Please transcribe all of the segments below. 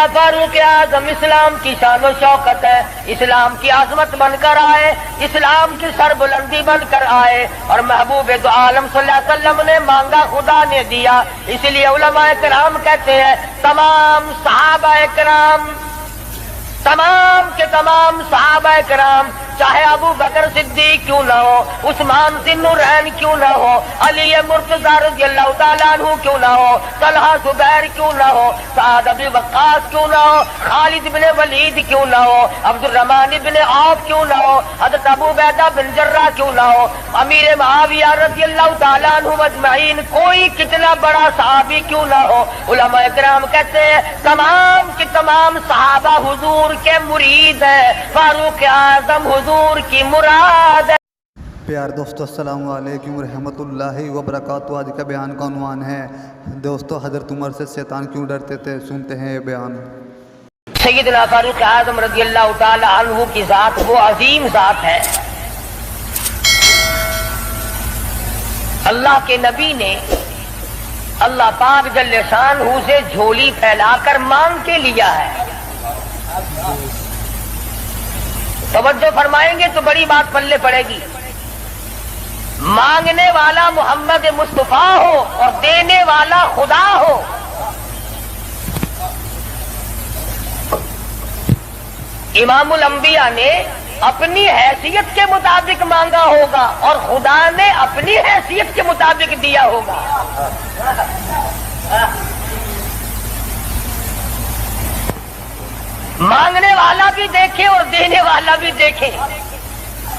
گویا فاروق اعظم اسلام کی شان و شوکت ہے، اسلام کی عظمت بن کر آئے، اسلام کی سربلندی بن کر آئے، اور محبوب دو عالم صلی اللہ علیہ وسلم نے مانگا خدا نے دیا۔ اس لیے علماء کرام کہتے ہیں تمام صحابہ کرام، تمام کے تمام صحابہ کرام، چاہے ابو بکر صدیق کیوں نہ ہو، عثمان ذی النورین کیوں نہ ہو، علی مرتضی رضی اللہ تعالیٰ عنہ کیوں نہ ہو، طلحہ زبیر کیوں نہ ہو، سعد ابی وقاص کیوں نہ ہو، خالد بن ولید کیوں نہ ہو، عبد الرحمن بن عوف کیوں نہ ہو، حضرت ابو عبیدہ بن جراح کیوں نہ ہو، امیر معاویہ رضی اللہ تعالیٰ عنہ اجمعین، کوئی کتنا بڑا صحابی کیوں نہ ہو، علماء کرام کہتے ہیں تمام کے تمام صحابہ حضور کے مرید ہیں، فاروق اعظم حضور کی مراد ہے۔ پیار دوستو السلام علیکم ورحمۃ اللہ وبرکاتہ۔ آج کا بیان کا عنوان ہے دوستو حضرت عمر سے شیطان کیوں ڈرتے تھے، سنتے ہیں یہ بیان۔ سیدنا فاروق اعظم رضی اللہ تعالی عنہ کی ذات وہ عظیم ذات ہے، اللہ کے نبی نے اللہ پاک جل شانہ سے جھولی پھیلا کر مانگ کے لیا ہے۔ توجہ فرمائیں گے تو بڑی بات پلے پڑے گی۔ مانگنے والا محمد مصطفیٰ ہو اور دینے والا خدا ہو، امام الانبیاء نے اپنی حیثیت کے مطابق مانگا ہوگا اور خدا نے اپنی حیثیت کے مطابق دیا ہوگا۔ مانگنے والا بھی دیکھے اور دینے والا بھی دیکھے،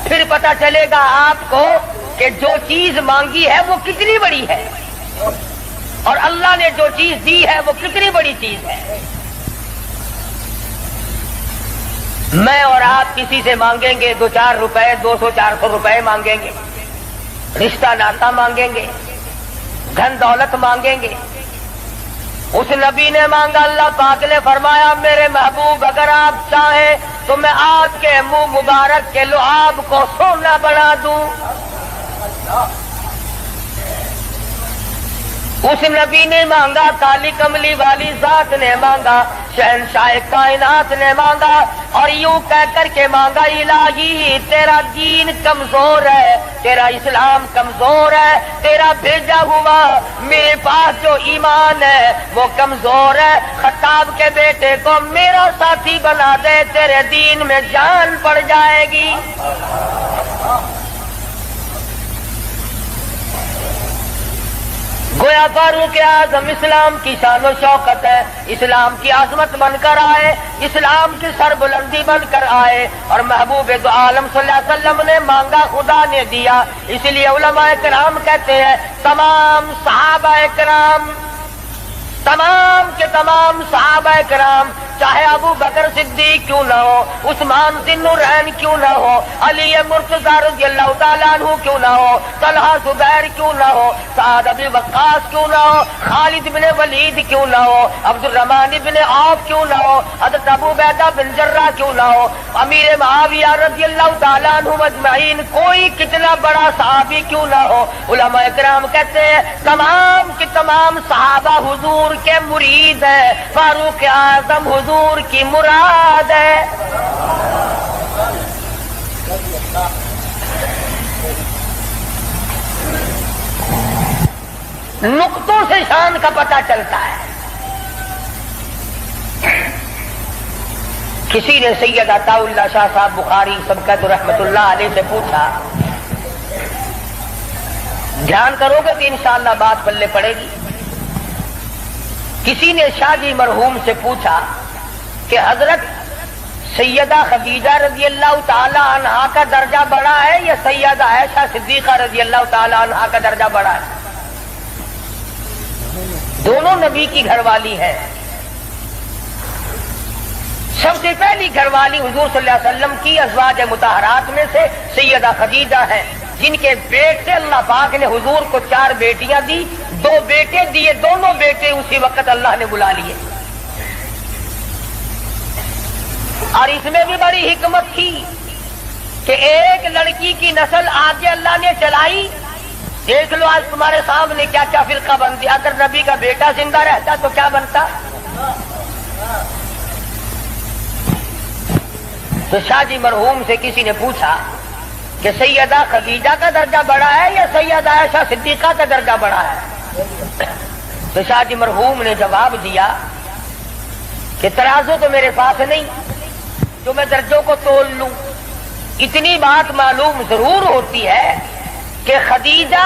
پھر پتہ چلے گا آپ کو کہ جو چیز مانگی ہے وہ کتنی بڑی ہے، اور اللہ نے جو چیز دی ہے وہ کتنی بڑی چیز ہے۔ میں اور آپ کسی سے مانگیں گے 2-4 روپے، 200-400 روپے مانگیں گے، رشتہ ناتا مانگیں گے، دھن دولت مانگیں گے۔ اس نبی نے مانگا، اللہ پاک نے فرمایا میرے محبوب اگر آپ چاہیں تو میں آپ کے منہ مبارک کے لعاب کو سونا بنا دوں۔ اس نبی نے مانگا، کالی کملی والی ذات نے مانگا، شہنشاہ کائنات نے مانگا، اور یوں کہہ کر کے مانگا الہی تیرا دین کمزور ہے، تیرا اسلام کمزور ہے، تیرا بھیجا ہوا میرے پاس جو ایمان ہے وہ کمزور ہے، خطاب کے بیٹے کو میرا ساتھی بنا دے، تیرے دین میں جان پڑ جائے گی۔ گویا فاروق اعظم اسلام کی شان و شوکت ہے، اسلام کی عظمت بن کر آئے، اسلام کی سربلندی بن کر آئے، اور محبوب دو عالم صلی اللہ علیہ وسلم نے مانگا خدا نے دیا۔ اس لیے علماء کرام کہتے ہیں تمام صحابہ کرام، تمام کے تمام صحابہ کرام، چاہے ابو بکر صدیق کیوں نہ ہو، عثمان ذی النورین کیوں نہ ہو، علی مرتضی رضی اللہ تعالیٰ عنہ کیوں نہ ہو، طلحہ زبیر کیوں نہ ہو، سعد ابی وقاص کیوں نہ ہو، خالد بن ولید کیوں نہ ہو، عبد الرحمن بن عوف کیوں نہ ہو، حضرت ابو عبیدہ بن جراح کیوں نہ ہو، امیر معاویہ رضی اللہ تعالیٰ عنہ اجمعین، کوئی کتنا بڑا صحابی کیوں نہ ہو، علماء کرام کہتے ہیں تمام کے تمام صحابہ حضور کے مرید ہیں، فاروق اعظم حضور کی مراد ہے۔ نقطوں سے شان کا پتہ چلتا ہے۔ کسی نے سید عطا اللہ شاہ صاحب بخاری سبقت رحمت اللہ علیہ سے پوچھا، دھیان کرو گے تو انشاءاللہ بات پلے پڑے گی۔ کسی نے شاہ جی مرحوم سے پوچھا کہ حضرت سیدہ خدیجہ رضی اللہ تعالی عنہا کا درجہ بڑا ہے یا سیدہ عائشہ صدیقہ رضی اللہ تعالی عنہا کا درجہ بڑا ہے؟ دونوں نبی کی گھر والی ہے۔ سب سے پہلی گھر والی حضور صلی اللہ علیہ وسلم کی ازواج مطہرات میں سے سیدہ خدیجہ ہے، جن کے پیٹ سے اللہ پاک نے حضور کو 4 بیٹیاں دی، 2 بیٹے دیے، دونوں بیٹے اسی وقت اللہ نے بلا لیے۔ اور اس میں بھی بڑی حکمت تھی کہ ایک لڑکی کی نسل آگے اللہ نے چلائی۔ دیکھ لو آج تمہارے سامنے کیا کیا فرقہ بن گیا۔ اگر نبی کا بیٹا زندہ رہتا تو کیا بنتا؟ تو شاہ جی مرحوم سے کسی نے پوچھا کہ سیدہ خدیجہ کا درجہ بڑا ہے یا سیدہ عائشہ صدیقہ کا درجہ بڑا ہے؟ تو شاہ جی مرحوم نے جواب دیا کہ ترازو تو میرے پاس نہیں جو میں درجوں کو تول لوں، اتنی بات معلوم ضرور ہوتی ہے کہ خدیجہ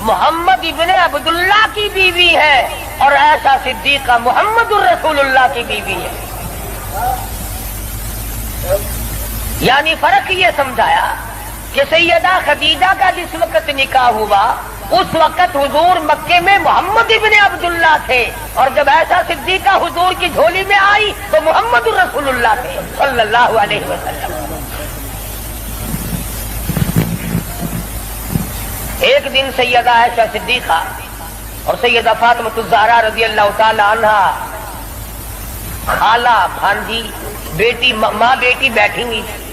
محمد ابن عبداللہ کی بیوی ہے اور عائشہ صدیقہ محمد الرسول اللہ کی بیوی ہے۔ یعنی فرق یہ سمجھایا کہ سیدہ خدیجہ کا جس وقت نکاح ہوا اس وقت حضور مکے میں محمد ابن عبداللہ تھے، اور جب عائشہ صدیقہ حضور کی جھولی میں آئی تو محمد الرسول اللہ تھے صلی اللہ علیہ وسلم۔ ایک دن سیدہ عائشہ صدیقہ اور سیدہ فاطمہ الزہرا رضی اللہ تعالی عنہا خالہ بھانجی بیٹی ماں بیٹی بیٹھی ہوئی تھی۔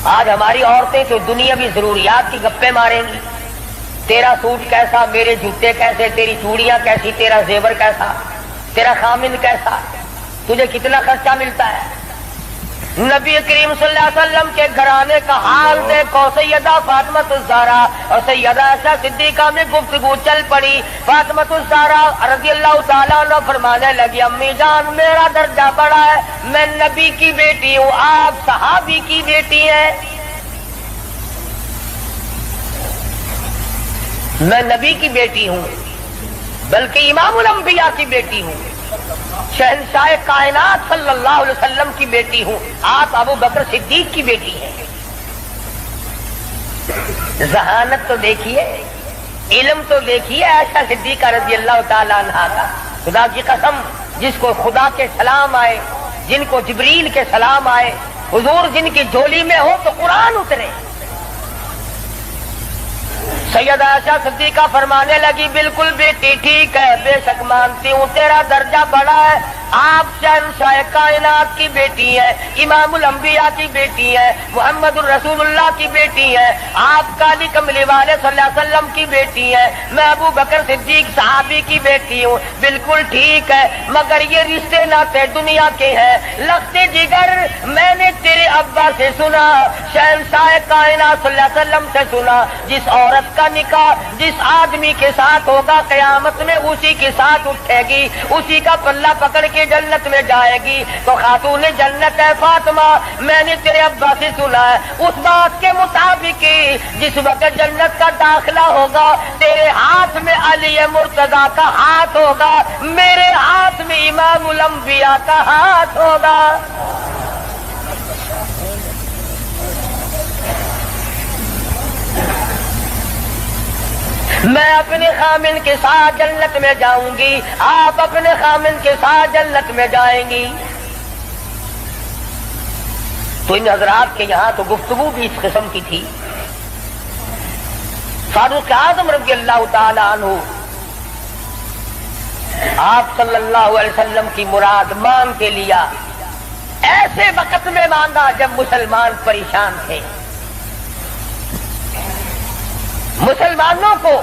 آج ہماری عورتیں تو دنیاوی ضروریات کی گپیں ماریں گی، تیرا سوٹ کیسا، میرے جوتے کیسے، تیری چوڑیاں کیسی، تیرا زیور کیسا، تیرا خامن کیسا، تجھے کتنا خرچہ ملتا ہے۔ نبی کریم صلی اللہ علیہ وسلم کے گھرانے کا حال دیکھو، سیدہ فاطمہ الزہرا اور سیدہ عائشہ صدیقہ میں گفتگو چل پڑی۔ فاطمہ الزہرا رضی اللہ تعالیٰ عنہ فرمانے لگی، امی جان میرا درجہ بڑا ہے، میں نبی کی بیٹی ہوں، آپ صحابی کی بیٹی ہیں۔ میں نبی کی بیٹی ہوں بلکہ امام الانبیاء کی بیٹی ہوں، شہنشاہ کائنات صلی اللہ علیہ وسلم کی بیٹی ہوں، آپ ابو بکر صدیق کی بیٹی ہیں۔ ذہانت تو دیکھیے، علم تو دیکھیے عائشہ صدیقہ رضی اللہ تعالی عنہا کا۔ خدا کی قسم، جس کو خدا کے سلام آئے، جن کو جبریل کے سلام آئے، حضور جن کی جھولی میں ہو تو قرآن اترے۔ سیدہ عائشہ صدیقہ فرمانے لگی، بالکل بیٹی ٹھیک ہے، بے شک مانتی ہوں تیرا درجہ بڑا ہے، آپ شہنشاہ کائنات کی بیٹی ہے، امام الانبیاء کی بیٹی ہے، محمد الرسول اللہ کی بیٹی ہے، آپ کالی کملی والے صلی اللہ علیہ وسلم کی بیٹی ہے، میں ابو بکر صدیق صحابی کی بیٹی ہوں، بالکل ٹھیک ہے، مگر یہ رشتے ناتے دنیا کے ہیں، لختے جگر میں نے تیرے ابا سے سنا، شہنشاہ کائنات صلی اللہ علیہ وسلم سے سنا، جس عورت کا نکاح جس آدمی کے ساتھ ہوگا قیامت میں اسی کے ساتھ اٹھے گی، اسی کا پلہ پکڑ کے جنت میں جائے گی۔ تو خاتون جنت ہے فاطمہ، میں نے تیرے ابا سے سنا ہے اس بات کے مطابق جس وقت جنت کا داخلہ ہوگا تیرے ہاتھ میں علی مرتضیٰ کا ہاتھ ہوگا، میرے ہاتھ میں امام الانبیاء کا ہاتھ ہوگا۔ میں اپنے خامن کے ساتھ جنت میں جاؤں گی، آپ اپنے خامن کے ساتھ جنت میں جائیں گی۔ تو ان حضرات کے یہاں تو گفتگو بھی اس قسم کی تھی۔ فاروق اعظم رضی اللہ تعالی عنہ آپ صلی اللہ علیہ وسلم کی مراد مانگ کے لیا، ایسے وقت میں مانگا جب مسلمان پریشان تھے۔ مسلمانوں کو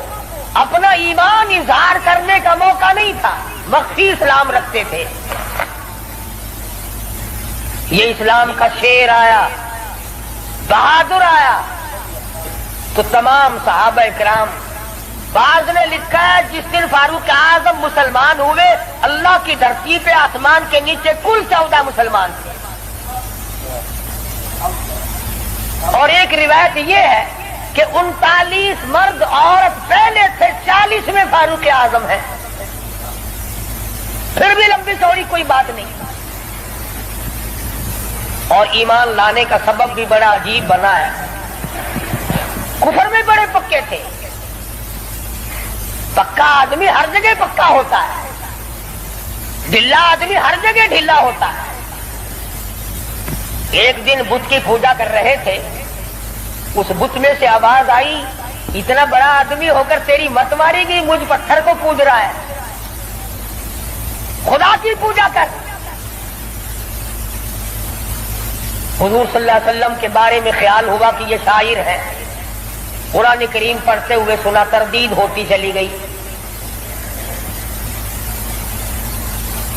اپنا ایمان اظہار کرنے کا موقع نہیں تھا، مخفی اسلام رکھتے تھے۔ یہ اسلام کا شیر آیا، بہادر آیا تو تمام صحابہ کرام، بعض نے لکھا ہے جس دن فاروق اعظم مسلمان ہوئے اللہ کی دھرتی پہ آسمان کے نیچے کل 14 مسلمان تھے، اور ایک روایت یہ ہے کہ 39 مرد عورت پہلے تھے، 40 میں فاروق اعظم ہے۔ پھر بھی لمبی چوڑی کوئی بات نہیں، اور ایمان لانے کا سبب بھی بڑا عجیب بنا ہے۔ کفر میں بڑے پکے تھے، پکا آدمی ہر جگہ پکا ہوتا ہے، ڈھلا آدمی ہر جگہ ڈھلا ہوتا ہے۔ ایک دن بت کی پوجا کر رہے تھے، اس بت میں سے آواز آئی، اتنا بڑا آدمی ہو کر تیری مت ماری گئی، مجھ پتھر کو پوج رہا ہے، خدا کی پوجا کر۔ حضور صلی اللہ علیہ وسلم کے بارے میں خیال ہوا کہ یہ شاعر ہے، قرآن کریم پڑھتے ہوئے سنا، تردید ہوتی چلی گئی۔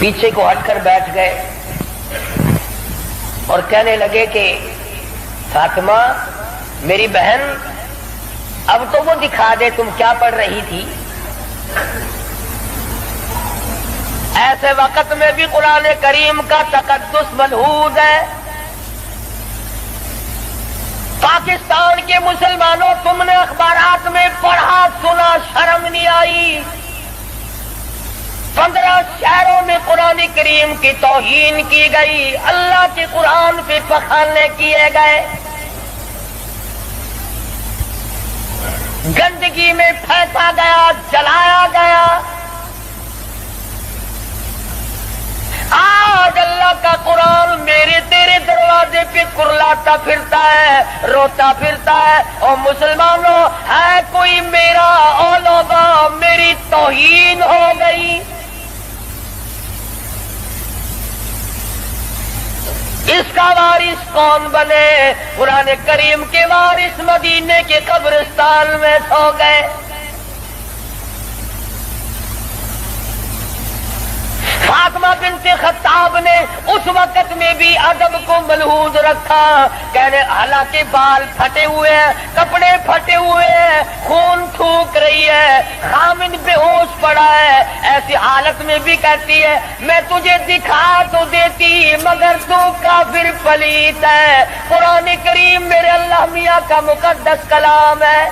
پیچھے کو ہٹ کر بیٹھ گئے اور کہنے لگے کہ فاطمہ میری بہن اب تو وہ دکھا دے تم کیا پڑھ رہی تھی۔ ایسے وقت میں بھی قرآن کریم کا تقدس ملحوظ ہے۔ پاکستان کے مسلمانوں تم نے اخبارات میں پڑھا سنا شرم نہیں آئی؟ 15 شہروں میں قرآن کریم کی توہین کی گئی، اللہ کے قرآن پہ پخانے کیے گئے، گندگی میں پھینکا گیا، جلایا گیا۔ آج اللہ کا قرآن میرے تیرے دروازے پہ کرلاتا پھرتا ہے، روتا پھرتا ہے، اور مسلمانوں ہے کوئی میرا اولوگا، میری توہین ہو گئی۔ اس کا وارث کون بنے؟ قرآن کریم کے وارث مدینے کے قبرستان میں سو گئے۔ فاطمہ بنت خطاب نے اس وقت میں بھی ادب کو ملحوظ رکھا، کہنے حالانکہ بال پھٹے ہوئے ہیں، کپڑے پھٹے ہوئے ہیں، خون تھوک رہی ہے، خامن بے ہوش پڑا ہے، ایسی حالت میں بھی کہتی ہے میں تجھے دکھا تو دیتی مگر تو کافر پلیت ہے۔ قرآن کریم میرے اللہ میاں کا مقدس کلام ہے۔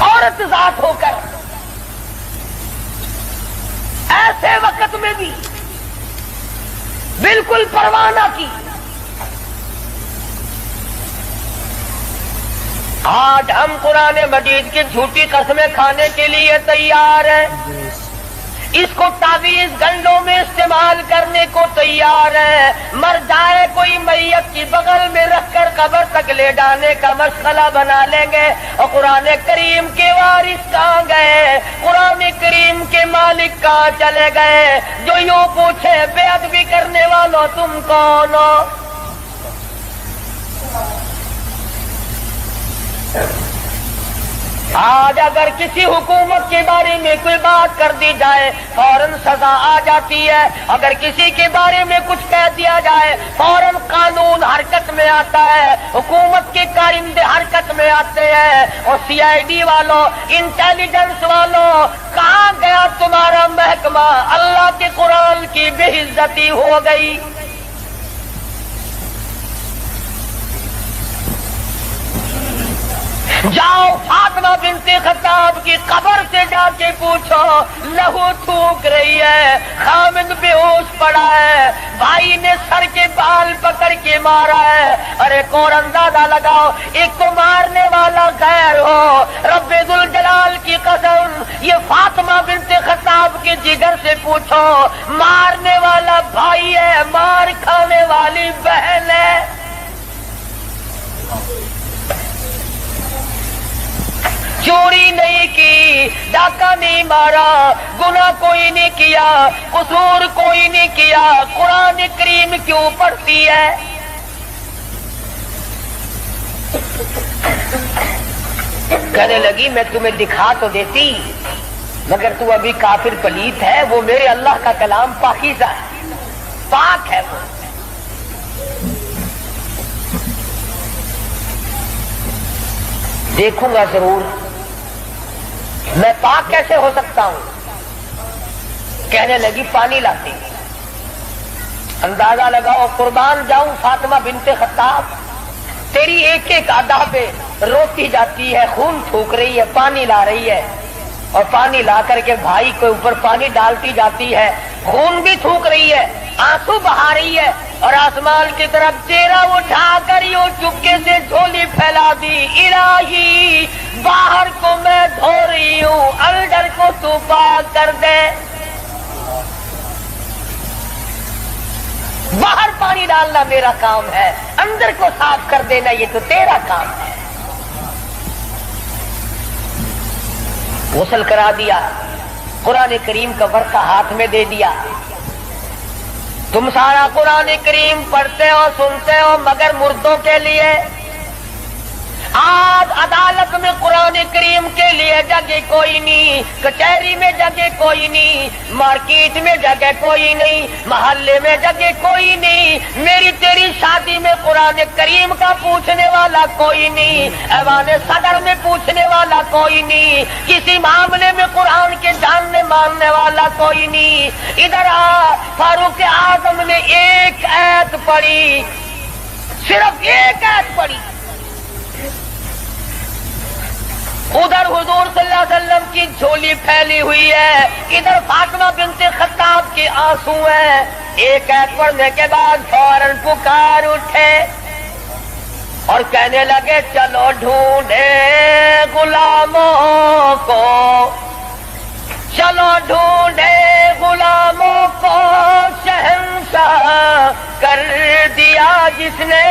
عورت ذات ہو کر ایسے وقت میں بھی بالکل پرواہ نہ کی۔ آج ہم قرآن مجید کی جھوٹی قسمیں کھانے کے لیے تیار ہیں، اس کو تعویذ گنڈوں میں استعمال کرنے کو تیار ہے، مر جائے کوئی میت کی بغل میں رکھ کر قبر تک لے جانے کا مشغلہ بنا لیں گے۔ اور قرآن کریم کے وارث کہاں گئے؟ قرآن کریم کے مالک کہاں چلے گئے؟ جو یوں پوچھے بے ادبی کرنے والوں تم کون ہو؟ آج اگر کسی حکومت کے بارے میں کوئی بات کر دی جائے فوراً سزا آ جاتی ہے، اگر کسی کے بارے میں کچھ کہہ دیا جائے فوراً قانون حرکت میں آتا ہے، حکومت کے کارندے حرکت میں آتے ہیں۔ اور CID والوں، انٹیلیجنس والوں، کہاں گیا تمہارا محکمہ؟ اللہ کے قرآن کی بے عزتی ہو گئی۔ جاؤ فاطمہ بنت خطاب کی قبر سے جا کے پوچھو، لہو تھوک رہی ہے، خامد بے ہوش پڑا ہے، بھائی نے سر کے بال پکڑ کے مارا ہے۔ ارے کون اندازہ لگاؤ، ایک تو مارنے والا غیر ہو، رب ذوالجلال کی قسم یہ فاطمہ بنت خطاب کے جگر سے پوچھو، مارنے والا بھائی ہے، مار کھانے والی بہن ہے۔ چوری نہیں کی، ڈاکہ نہیں مارا، گناہ کوئی نہیں کیا، قصور کوئی نہیں کیا، قرآن کریم کیوں پڑھتی ہے؟ کہنے لگی میں تمہیں دکھا تو دیتی مگر تو ابھی کافر پلیت ہے، وہ میرے اللہ کا کلام پاکیزہ ہے، پاک ہے، وہ دیکھوں گا ضرور، میں پاک کیسے ہو سکتا ہوں؟ کہنے لگی پانی لاتی، اندازہ لگاؤ قربان جاؤں فاطمہ بنت خطاب، تیری ایک ایک ادا پہ روتی جاتی ہے، خون تھوک رہی ہے، پانی لا رہی ہے، اور پانی لا کر کے بھائی کے اوپر پانی ڈالتی جاتی ہے، خون بھی تھوک رہی ہے، آنسو بہا رہی ہے، اور آسمان کی طرف چہرہ اٹھا کر یوں چپکے سے جھولی پھیلا دی، الہی باہر کو میں دھو رہی ہوں، اندر کو تو پاک کر دے۔ باہر پانی ڈالنا میرا کام ہے، اندر کو صاف کر دینا یہ تو تیرا کام ہے۔ غسل کرا دیا، قرآن کریم کا ورقہ ہاتھ میں دے دیا، تم سارا قرآن کریم پڑھتے ہو سنتے ہو مگر مردوں کے لیے، آج عدالت میں قرآن کریم کے لیے لیے جگہ کوئی نہیں، کچہری میں جگہ کوئی نہیں، مارکیٹ میں جگہ کوئی نہیں، محلے میں جگہ کوئی نہیں، میری تیری شادی میں قرآن کریم کا پوچھنے والا کوئی نہیں، ایوان صدر میں پوچھنے والا کوئی نہیں، کسی معاملے میں قرآن کے جاننے ماننے والا کوئی نہیں۔ ادھر آ، فاروق اعظم نے ایک آیت پڑھی، صرف ایک آیت پڑھی، ادھر حضور صلی اللہ علیہ وسلم کی جھولی پھیلی ہوئی ہے، ادھر فاطمہ بنت خطاب کے آنسو ہیں۔ ایک آیت پڑھنے کے بعد فوراً پکار اٹھے اور کہنے لگے چلو ڈھونڈے غلاموں کو، چلو ڈھونڈے غلاموں کو، شہنشاہ کر دیا جس نے،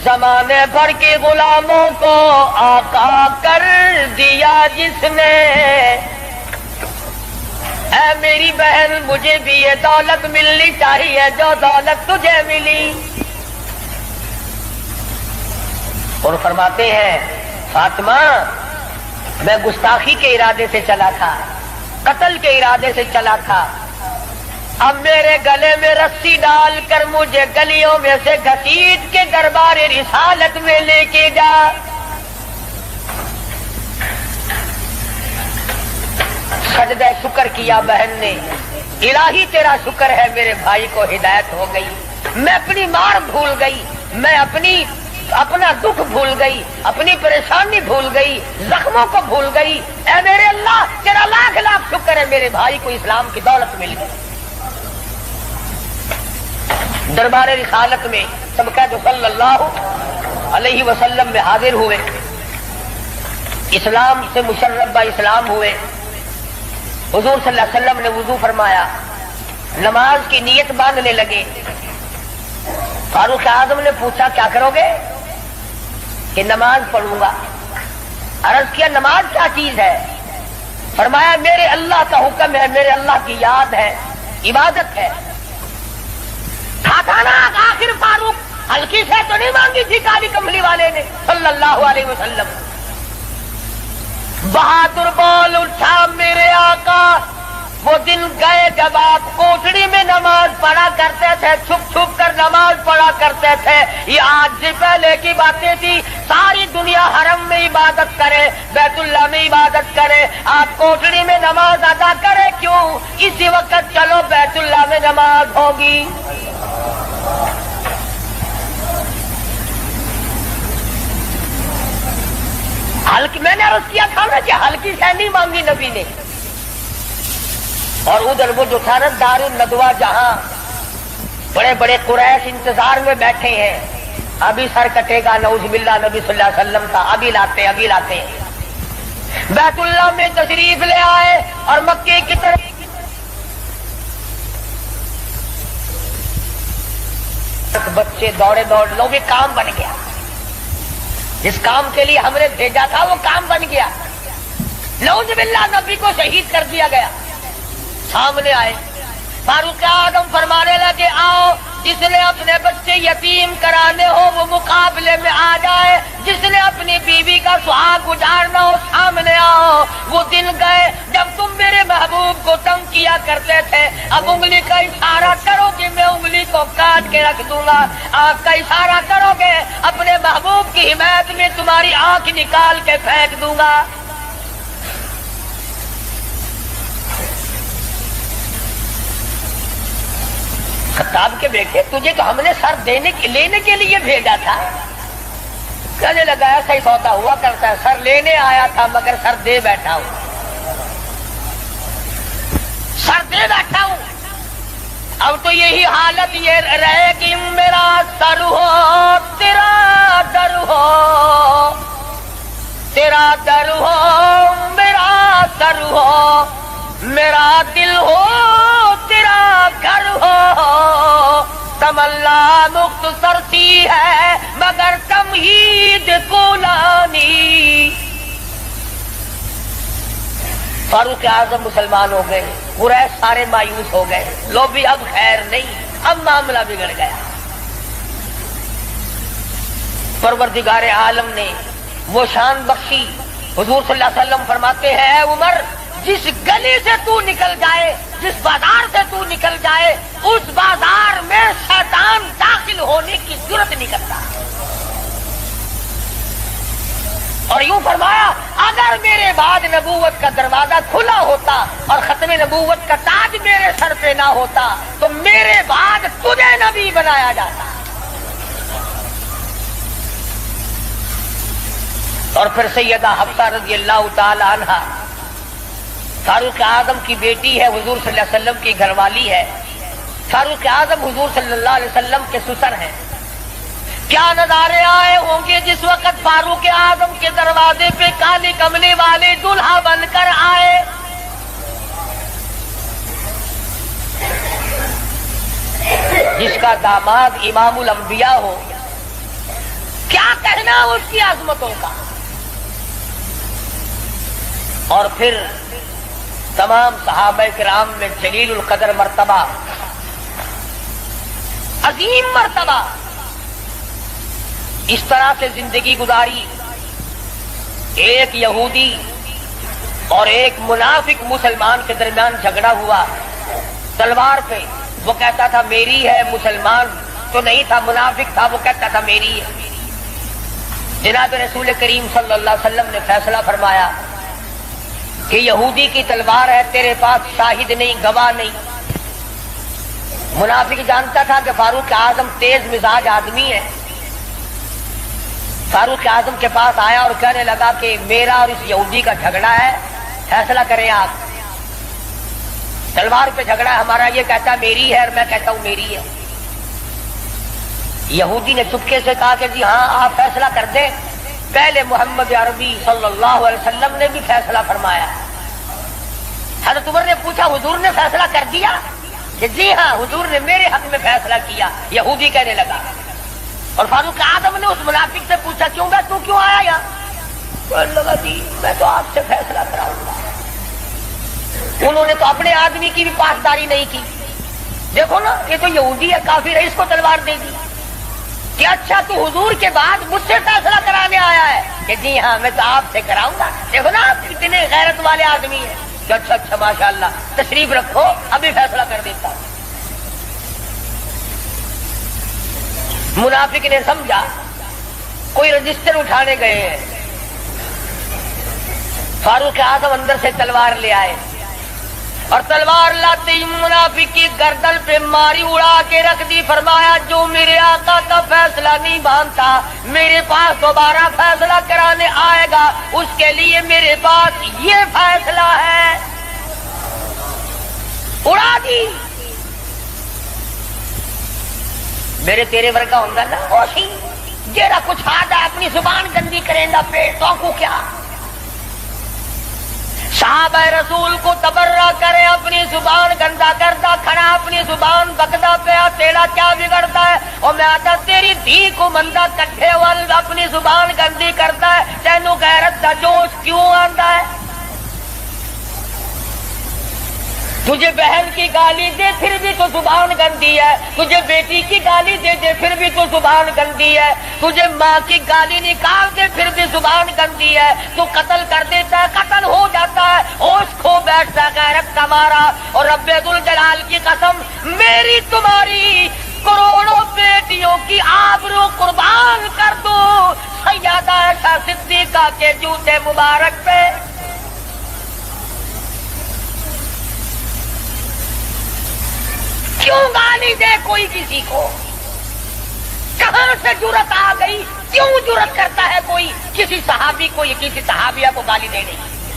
زمانے بھر کے غلاموں کو آقا کر دیا جس نے۔ اے میری بہن، مجھے بھی یہ دولت ملنی چاہیے جو دولت تجھے ملی۔ اور فرماتے ہیں فاطمہ، میں گستاخی کے ارادے سے چلا تھا، قتل کے ارادے سے چلا تھا، اب میرے گلے میں رسی ڈال کر مجھے گلیوں میں سے گھسیٹ کے دربار رسالت میں لے کے جا۔ سجدہ شکر کیا بہن نے، الہی تیرا شکر ہے میرے بھائی کو ہدایت ہو گئی، میں اپنی مار بھول گئی، میں اپنا دکھ بھول گئی، اپنی پریشانی بھول گئی، زخموں کو بھول گئی۔ اے میرے اللہ، تیرا لاکھ لاکھ شکر ہے میرے بھائی کو اسلام کی دولت مل گئی۔ دربار رسالت میں سب قید صلی اللہ علیہ وسلم میں حاضر ہوئے، اسلام سے مشرف اسلام ہوئے۔ حضور صلی اللہ علیہ وسلم نے وضو فرمایا، نماز کی نیت باندھنے لگے۔ فاروق اعظم نے پوچھا کیا کرو گے؟ کہ نماز پڑھوں گا۔ عرض کیا نماز کیا چیز ہے؟ فرمایا میرے اللہ کا حکم ہے، میرے اللہ کی یاد ہے، عبادت ہے۔ کھانا آخر فاروق ہلکی سے تو نہیں مانگی تھی کالی کملی والے نے صلی اللہ علیہ وسلم۔ بہادر بول اٹھا میرے آقا، وہ دن گئے جب آپ کوٹڑی میں نماز پڑھا کرتے تھے، چھپ چھپ کر نماز پڑھا کرتے تھے۔ یہ آج سے پہلے کی باتیں تھی، ساری دنیا حرم میں عبادت کرے، بیت اللہ میں عبادت کرے، آپ کوٹڑی میں نماز ادا کرے کیوں؟ اسی وقت چلو بیت اللہ میں نماز ہوگی۔ ہلکی، میں نے عرض کیا تھا نا کہ ہلکی سے نہیں مانگی نبی نے۔ اور ادھر وہ جو تھا نا دار الندوہ، جہاں بڑے بڑے قریش انتظار میں بیٹھے ہیں، ابھی سر کٹے گا نعوذ باللہ نبی صلی اللہ علیہ وسلم کا، ابھی لاتے ہیں۔ بیت اللہ میں تشریف لے آئے اور مکے کی طرف بچے دوڑے لوگ، یہ کام بن گیا، جس کام کے لیے ہم نے بھیجا تھا وہ کام بن گیا۔ نعوذ باللہ نبی کو شہید کر دیا گیا۔ سامنے آئے فاروق اعظم فرمانے لگے آؤ، جس نے اپنے بچے یتیم کرانے ہو وہ مقابلے میں آ جائے، جس نے اپنی بیوی کا سہاگ اجاڑنا ہو سامنے آؤ۔ وہ دن گئے جب تم میرے محبوب کو تنگ کیا کرتے تھے، اب انگلی کا اشارہ کرو گے میں انگلی کو کاٹ کے رکھ دوں گا، آنکھ کا اشارہ کرو گے اپنے محبوب کی حمایت میں تمہاری آنکھ نکال کے پھینک دوں گا۔ خطاب کے بیٹے، تجھے تو ہم نے سر لینے کے لیے بھیجا تھا۔ کہنے لگا ایسا ہی سودا ہوا کرتا ہے، سر لینے آیا تھا مگر سر دے بیٹھا ہوں، سر دے بیٹھا ہوں۔ اب تو یہی حالت یہ رہے کہ میرا سر ہو تیرا در ہو، تیرا در ہو میرا سر ہو، میرا دل ہو تیرا گھر ہو، تمنا مختصر سی ہے مگر تمہید کولانی۔ فاروق اعظم مسلمان ہو گئے، قریش سارے مایوس ہو گئے، لو بھی اب خیر نہیں، اب معاملہ بگڑ گیا۔ پروردگار عالم نے وہ شان بخشی حضور صلی اللہ علیہ وسلم فرماتے ہیں اے عمر، جس گلی سے تو نکل جائے، جس بازار سے تو نکل جائے، اس بازار میں شیطان داخل ہونے کی ضرورت نہیں کرتا۔ اور یوں فرمایا اگر میرے بعد نبوت کا دروازہ کھلا ہوتا اور ختم نبوت کا تاج میرے سر پہ نہ ہوتا تو میرے بعد تجھے نبی بنایا جاتا۔ اور پھر سیدہ حفصہ رضی اللہ تعالی عنہا فاروق اعظم کی بیٹی ہے، حضور صلی اللہ علیہ وسلم کی گھر والی ہے۔ فاروق اعظم حضور صلی اللہ علیہ وسلم کے سسر ہیں۔ کیا نظارے آئے ہوں گے جس وقت فاروق اعظم کے دروازے پہ کالے کملے والے دلہا بن کر آئے۔ جس کا داماد امام الانبیاء ہو، کیا کہنا اس کی عظمتوں کا۔ اور پھر تمام صحابہ کرام میں جلیل القدر مرتبہ، عظیم مرتبہ، اس طرح سے زندگی گزاری۔ ایک یہودی اور ایک منافق مسلمان کے درمیان جھگڑا ہوا تلوار پہ۔ وہ کہتا تھا میری ہے، مسلمان تو نہیں تھا، منافق تھا، وہ کہتا تھا میری ہے۔ جناب رسول کریم صلی اللہ علیہ وسلم نے فیصلہ فرمایا کہ یہودی کی تلوار ہے، تیرے پاس شاہد نہیں، گواہ نہیں۔ منافق جانتا تھا کہ فاروق اعظم تیز مزاج آدمی ہے۔ فاروق اعظم کے پاس آیا اور کہنے لگا کہ میرا اور اس یہودی کا جھگڑا ہے، فیصلہ کریں آپ۔ تلوار پہ جھگڑا ہے ہمارا، یہ کہتا ہے میری ہے اور میں کہتا ہوں میری ہے۔ یہودی نے چپکے سے کہا کہ جی ہاں آپ فیصلہ کر دیں۔ پہلے محمد عربی صلی اللہ علیہ وسلم نے بھی فیصلہ فرمایا۔ حضرت عمر نے پوچھا حضور نے فیصلہ کر دیا؟ کہ جی ہاں حضور نے میرے حق میں فیصلہ کیا۔ یہودی کہنے لگا، اور فاروق اعظم نے اس منافق سے پوچھا کیوں گا، تو کیوں آیا یہاں؟ کہنے لگا جی میں تو آپ سے فیصلہ کراؤں گا۔ انہوں نے تو اپنے آدمی کی بھی پاسداری نہیں کی۔ دیکھو نا، یہ تو یہودی ہے، کافر ہے، اس کو تلوار دے دی کہ اچھا تو حضور کے بعد مجھ سے فیصلہ کرانے آیا ہے؟ کہ جی ہاں میں تو آپ سے کراؤں گا۔ دیکھو نا آپ کتنے غیرت والے آدمی ہیں۔ کہ اچھا اچھا ماشاءاللہ، تشریف رکھو، ابھی فیصلہ کر دیتا ہوں۔ منافق نے سمجھا کوئی رجسٹر اٹھانے گئے ہیں۔ فاروق اعظم اندر سے تلوار لے آئے اور تلوار لاتے ہی منافق کی گردن پہ ماری، اڑا کے رکھ دی۔ فرمایا جو میرے آقا کا فیصلہ نہیں مانتا، میرے پاس دوبارہ فیصلہ کرانے آئے گا، اس کے لیے میرے پاس یہ فیصلہ ہے۔ اڑا دی۔ میرے تیرے ورگا ہوگا نا اوشی جیڑا کچھ آدھا اپنی زبان گندی کریں گا، پیٹوں کو کیا۔ صحابہ رسول کو تبرہ کرے، اپنی زبان گندا کرتا کھڑا، اپنی زبان بکدا پیا، تیرا کیا بگڑتا ہے؟ اور میں آتا تیری دھی کو مندہ کٹھے وال اپنی زبان گندی کرتا ہے، تینو غیرت دا جوش کیوں آندا ہے؟ تجھے بہن کی گالی دے پھر بھی تو زبان گندی ہے، تجھے بیٹی کی گالی دے دے پھر بھی تو زبان گندی ہے، تجھے ماں کی گالی نکال دے پھر بھی زبان گندی ہے، تو قتل کر دیتا ہے، قتل ہو جاتا ہے، ہوش کھو بیٹھتا ہے غیرت کا مارا۔ اور رب ذوالجلال کی قسم، میری تمہاری کروڑوں بیٹیوں کی آبرو قربان کر دو سیدہ عائشہ صدیقہ کے جوتے مبارک پہ۔ کیوں گالی دے کوئی کسی کو؟ کہاں سے جرت آ گئی؟ کیوں جرت کرتا ہے کوئی کسی صحابی کو یا کسی صحابیہ کو گالی دینے کی؟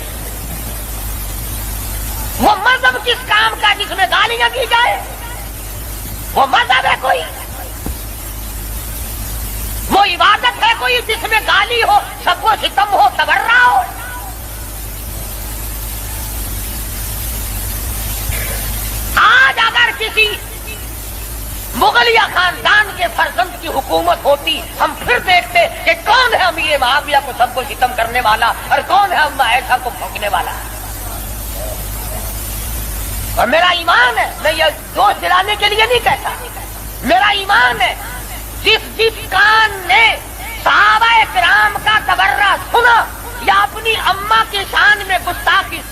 وہ مذہب کس کام کا جس میں گالیاں کی جائے؟ وہ مذہب ہے کوئی؟ وہ عبادت ہے کوئی جس میں گالی ہو، سب کو ستم ہو، تبرہ ہو؟ آج اگر کسی مغلیہ خاندان کے فرزند کی حکومت ہوتی، ہم پھر دیکھتے کہ کون ہے امیر معاویہ کو سب کو ستم کرنے والا اور کون ہے اما عائشہ کو پھونکنے والا۔ اور میرا ایمان ہے، میں یہ جوش دلانے کے لیے نہیں کہتا، میرا ایمان ہے جس کان نے صحابہ کرام کا تبرہ سنا یا اپنی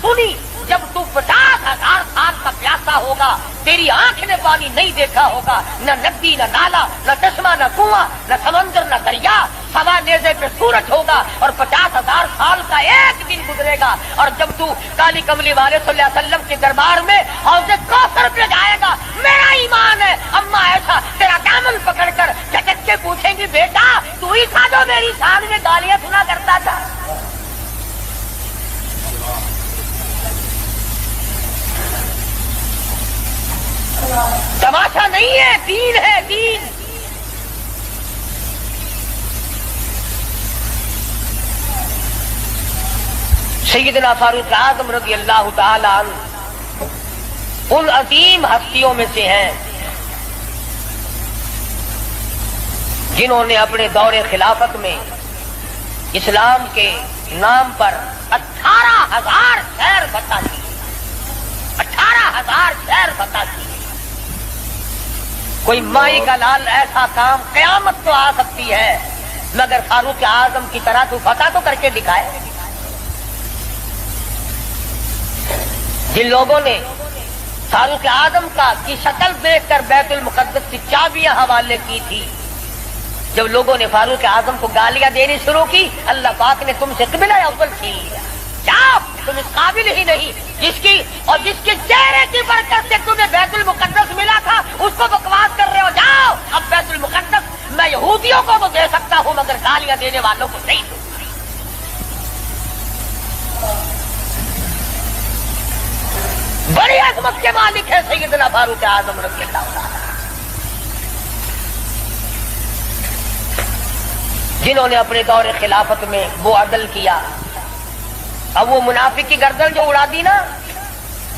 سنی جب تو 50,000 سال کا پیاسا ہوگا، تیری آنکھ نے پانی نہیں دیکھا ہوگا، نہ ندی نہ نالا نہ چشمہ نہ کنواں نہ سمندر نہ دریا، سوا نیزے پہ سورج ہوگا اور 50,000 سال کا ایک دن گزرے گا، اور جب تو کالی کملی والے صلی اللہ علیہ وسلم کے دربار میں حوض کوثر پہ جائے گا، میرا ایمان ہے اما ایسا تیرا دامن پکڑ کر جھٹک کے پوچھیں گی بیٹا تو ہی تھا جو میری شان میں گالیاں سنا کرتا تھا۔ تماشا نہیں ہے، دین ہے، دین۔ سیدنا فاروق اعظم رضی اللہ تعالی عنہ ان عظیم ہستیوں میں سے ہیں جنہوں نے اپنے دور خلافت میں اسلام کے نام پر 18,000 شہر فتح کیے، 18,000 شہر فتح کیے۔ کوئی مائی کا لال ایسا کام قیامت تو آ سکتی ہے مگر فاروق اعظم کی طرح تو فتح تو کر کے دکھائے۔ جن لوگوں نے فاروق اعظم کی شکل دیکھ کر بیت المقدس کی چابیاں حوالے کی تھی، جب لوگوں نے فاروق اعظم کو گالیاں دینی شروع کی، اللہ پاک نے تم سے قبلہ اول چھین لیا۔ کیا تم اس قابل ہی نہیں جس کے چہرے کی برکت سے تمہیں بیت المقدس ملا تھا، اس کو بکواس کر رہے ہو؟ جاؤ اب بیت المقدس میں یہودیوں کو تو دے سکتا ہوں مگر گالیاں دینے والوں کو نہیں دوں۔ بڑی عظمت کے مالک ہے سیدنا فاروق اعظم رضی اللہ تعالی جنہوں نے اپنے دور خلافت میں وہ عدل کیا۔ اب وہ منافق کی گردن جو اڑا دی نا،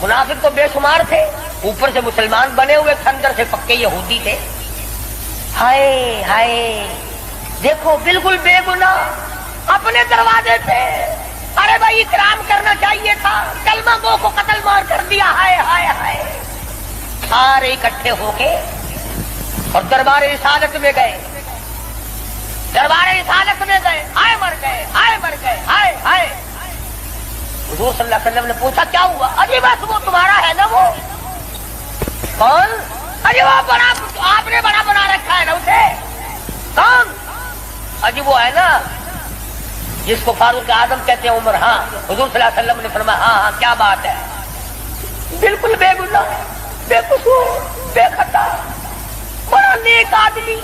منافق تو بے شمار تھے، اوپر سے مسلمان بنے ہوئے تھے، اندر سے پکے یہودی تھے۔ ہائے ہائے دیکھو بالکل بے گناہ اپنے دروازے پہ، ارے بھائی اکرام کرنا چاہیے تھا، کلمہ گو کو قتل مار کر دیا۔ ہائے ہائے ہائے، سارے اکٹھے ہو کے اور دربار رسالت میں گئے، دربار رسالت میں گئے، ہائے مر گئے، ہائے مر گئے، ہائے ہائے۔ حضور صلی اللہ علیہ وسلم نے پوچھا کیا ہوا؟ ارے بس وہ تمہارا ہے نا، وہ کون؟ ارے وہ بڑا آپ نے بڑا بنا رکھا ہے نا اسے، کون؟ ارے وہ ہے نا جس کو فاروق اعظم کہتے ہیں عمر۔ ہاں حضور صلی اللہ علیہ وسلم نے فرمایا ہاں ہاں کیا بات ہے، بالکل بے گناہ، بے قصور، بے خطا، بڑا نیک آدمی،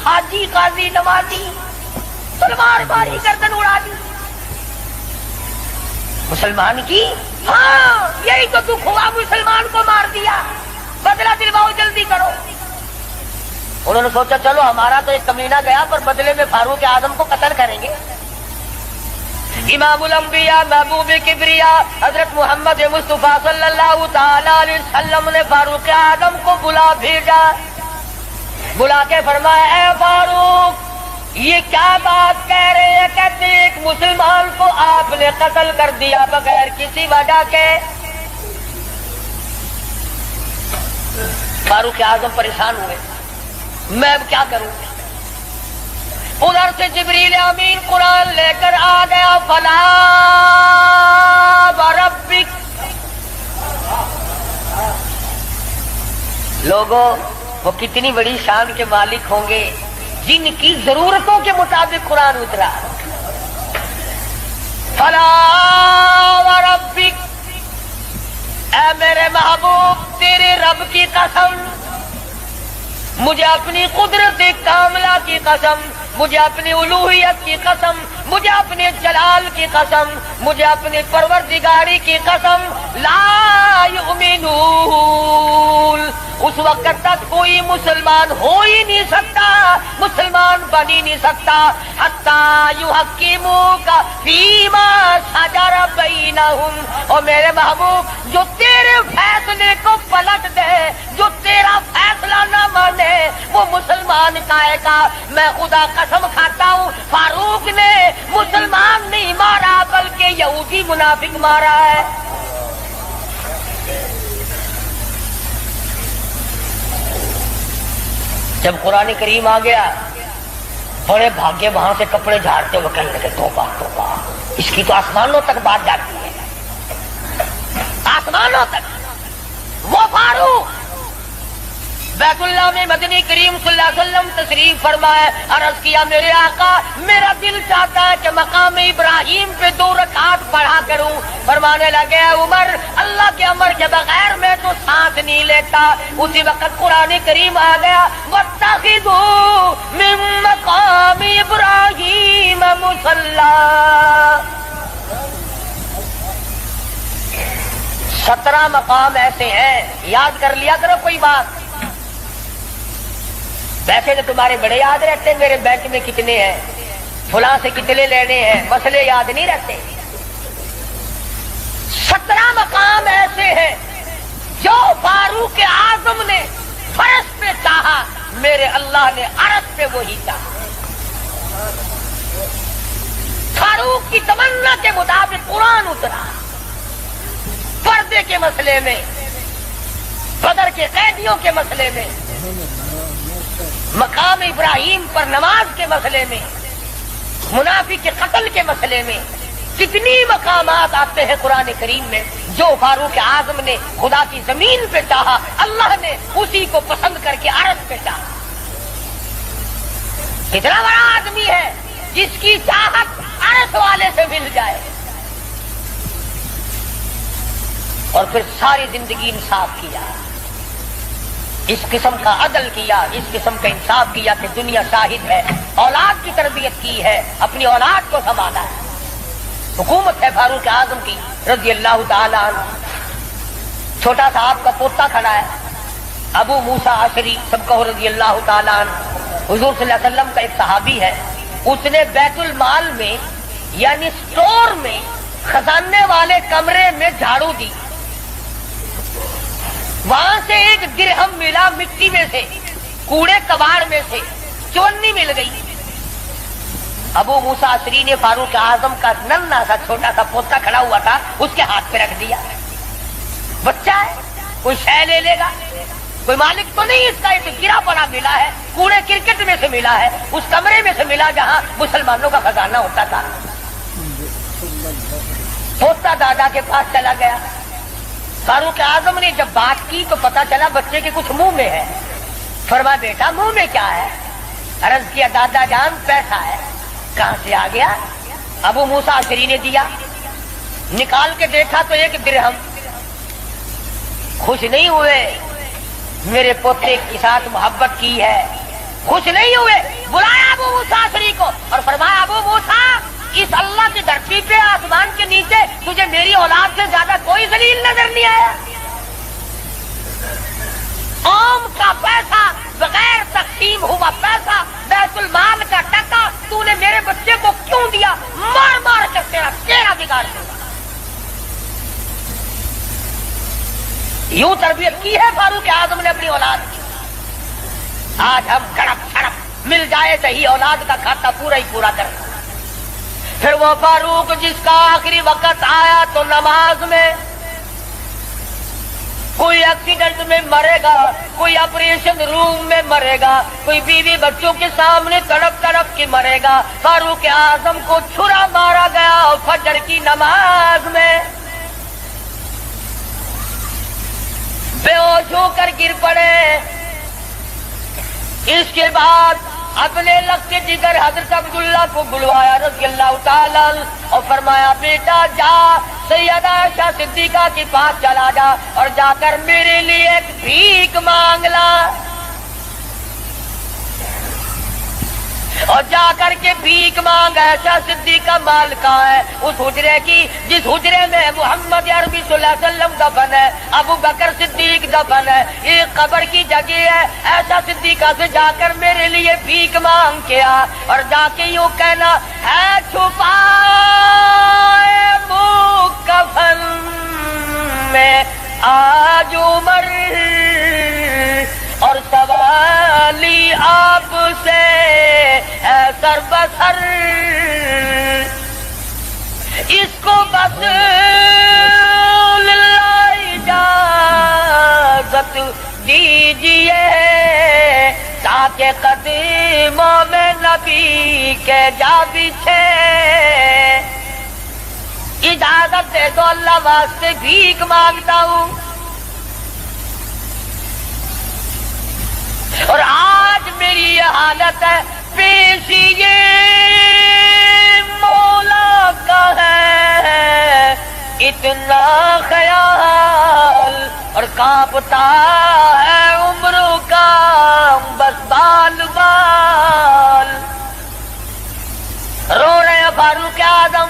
حاجی قاضی نمازی، تلوار ماری گردن اڑا دی مسلمان کی۔ ہاں یہی تو دکھ ہوا، مسلمان کو مار دیا، بدلہ دلواؤ جلدی کرو۔ انہوں نے سوچا چلو ہمارا تو ایک کمینہ گیا پر بدلے میں فاروق اعظم کو قتل کریں گے۔ امام الانبیاء محبوب کبریا حضرت محمد مصطفیٰ صلی اللہ تعالی علیہ وسلم نے فاروق اعظم کو بلا بھیجا، بلا کے فرمایا اے فاروق یہ کیا بات کہہ رہے ہیں؟ کہتے ہیں ایک مسلمان کو آپ نے قتل کر دیا بغیر کسی وجہ کے۔ فاروق اعظم پریشان ہوئے، میں اب کیا کروں؟ ادھر سے جبریل امین قرآن لے کر آ گیا، فلا وربک۔ لوگوں وہ کتنی بڑی شان کے مالک ہوں گے جن کی ضرورتوں کے مطابق قرآن اترا۔ فلا وربک، اے میرے محبوب تیرے رب کی قسم، مجھے اپنی قدرت کاملہ کی قسم، مجھے اپنی الوہیت کی قسم، مجھے اپنے جلال کی قسم، مجھے اپنی پروردگاری کی قسم، لا یؤمنون، اس وقت تک کوئی مسلمان ہو ہی نہیں سکتا، مسلمان بن ہی نہیں سکتا، حتی یحکموک فیما شجر بینہم، اور میرے محبوب جو تیرے فیصلے کو پلٹ دے، جو تیرا فیصلہ نہ مانے وہ مسلمان کہے گا۔ میں خدا قسم کھاتا ہوں فاروق نے مسلمان نہیں مارا بلکہ یہودی منافق مارا ہے۔ جب قرآن کریم آ گیا بڑے بھاگے وہاں سے کپڑے جھاڑتے ہوئے کہنے لگے توبہ توبہ، اس کی تو آسمانوں تک بات جاتی ہے۔ آسمانوں تک. وہ فاروق بیت اللہ میں مدنی کریم صلی اللہ علیہ وسلم تشریف فرمائے. عرض کیا میرے آقا میرا دل چاہتا ہے کہ مقام ابراہیم پہ 2 رکعت پڑھا کروں. فرمانے لگے عمر اللہ کے امر کے بغیر میں تو سانس نہیں لیتا. اسی وقت قرآن کریم آ گیا واتخذوا من مقام ابراہیم مصلی. 17 مقام ایسے ہیں, یاد کر لیا کرو کوئی بات. ویسے تو تمہارے بڑے یاد رہتے ہیں میرے بینک میں کتنے ہیں, فلاں سے کتنے لینے ہیں, مسئلے یاد نہیں رہتے. 17 مقام ایسے ہیں جو فاروق اعظم نے فرش پہ چاہا, میرے اللہ نے عرش پہ وہی چاہا. فاروق کی تمنا کے مطابق قرآن اترا. پردے کے مسئلے میں, بدر کے قیدیوں کے مسئلے میں, مقام ابراہیم پر نماز کے مسئلے میں, منافق کے قتل کے مسئلے میں, کتنی مقامات آتے ہیں قرآن کریم میں جو فاروق اعظم نے خدا کی زمین پہ چاہا, اللہ نے اسی کو پسند کر کے عرش پہ چاہا. کتنا بڑا آدمی ہے جس کی چاہت عرش والے سے مل جائے. اور پھر ساری زندگی انصاف کیا, اس قسم کا عدل کیا, اس قسم کا انصاف کیا کہ دنیا شاہد ہے. اولاد کی تربیت کی ہے, اپنی اولاد کو سنبھالا ہے. حکومت ہے فاروق اعظم کی رضی اللہ تعالی عنہ. چھوٹا سا آپ کا پوتا کھڑا ہے ابو موسیٰ اشعری سب کہو رضی اللہ تعالی عنہ. حضور صلی اللہ علیہ وسلم کا ایک صحابی ہے, اس نے بیت المال میں یعنی سٹور میں خزانے والے کمرے میں جھاڑو دی. وہاں سے 1 درہم ملا مٹی میں سے, کوڑے کباڑ میں سے چونی مل گئی. ابو موسیٰ اشعری نے فاروق اعظم کا ننھا سا چھوٹا سا پوتا کھڑا ہوا تھا, اس کے ہاتھ پہ رکھ دیا. بچہ ہے, کوئی شے لے لے گا, کوئی مالک تو نہیں اس کا, ایک گرا پڑا ملا ہے, کوڑے کرکٹ میں سے ملا ہے, اس کمرے میں سے ملا جہاں مسلمانوں کا خزانہ ہوتا تھا. پوتا دادا کے پاس چلا گیا. فاروق اعظم نے جب بات کی تو پتا چلا بچے کے کچھ منہ میں ہے. فرمایا بیٹا منہ میں کیا ہے؟ عرض کیا دادا جان پیسہ ہے. کہاں سے آ گیا؟ ابو موسیٰ اشعری نے دیا. نکال کے دیکھا تو 1 درہم. خوش نہیں ہوئے, میرے پوتے کے ساتھ محبت کی ہے, خوش نہیں ہوئے. بلایا ابو موسیٰ اشعری کو اور فرمایا ابو موسیٰ اس اللہ کی دھرتی پہ آسمان کے نیچے تجھے میری اولاد سے زیادہ کوئی ذلیل نظر نہیں آیا. قوم کا پیسہ, بغیر تقسیم ہوا پیسہ, بیت المال کا ٹکا تو نے میرے بچے کو کیوں دیا؟ مار مار کر تیرا چہرہ بگاڑ دوں گا. یوں تربیت کی ہے فاروق اعظم نے اپنی اولاد کی. آج ہم گڑپ چھڑپ مل جائے صحیح اولاد کا کھاتا پورا ہی پورا کرنا. پھر وہ فاروق جس کا آخری وقت آیا تو نماز میں کوئی ایکسیڈنٹ میں مرے گا, کوئی آپریشن روم میں مرے گا, کوئی بیوی بچوں کے سامنے تڑپ تڑپ کے مرے گا. فاروق اعظم کو چھرا مارا گیا اور فجر کی نماز میں بے ہوش ہو کر گر پڑے. اس کے بعد اپنے لخت جگر حضرت عبداللہ کو بلوایا رضی اللہ تعالی اور فرمایا بیٹا جا سیدہ عائشہ صدیقہ کے پاس چلا جا اور جا کر میرے لیے ایک بھیک مانگ لا. اور جا کر کے بھیک مانگ. عائشہ صدیقہ مالکہ ہے اس حجرے کی جس حجرے میں محمد عربی صلی اللہ علیہ وسلم دفن ہے, ابو بکر صدیق دفن ہے, ایک قبر کی جگہ ہے. عائشہ صدیقہ سے جا کر میرے لیے بھیک مانگ کے آ اور جا کے یوں کہنا ہے چھپائے کفن میں آج عمر اور سوالی آپ سے ہے سر بسر. اس کو بس للہ اجازت دیجیے تاکہ قدموں میں نبی کے جا بچھے. اجازت دے دو اللہ واسطے بھیک مانگتا ہوں. اور آج میری یہ حالت ہے، پیش یہ مولا کا ہے اتنا خیال، اور کانپتا ہے عمروں کا بس بال بال. رو رہے ہیں فاروق اعظم،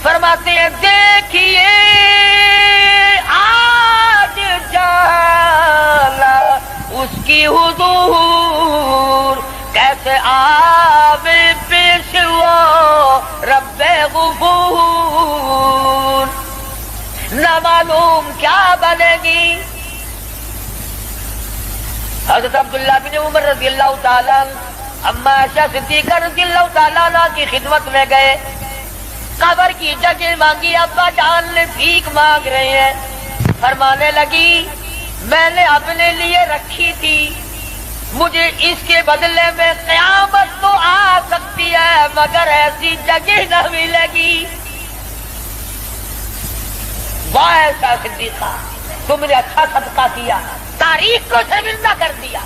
فرماتے ہیں دیکھیے آج جالا اس کی حضور، کیسے آوے پیش وہ رب غفور. نہ معلوم کیا بنے گی. حضرت عبداللہ بن عمر رضی اللہ تعالیٰ اما عائشہ صدیقہ رضی اللہ تعالیٰ عنہ کی خدمت میں گئے، قبر کی جگہ مانگی، ابا جان نے بھیک مانگ رہے ہیں. فرمانے لگی میں نے اپنے لیے رکھی تھی، مجھے اس کے بدلے میں قیامت تو آ سکتی ہے مگر ایسی جگہ نہ ملے گی. واہ ایسا صدیقہ، تم نے اچھا صدقہ کیا، تاریخ کو شرمندہ کر دیا.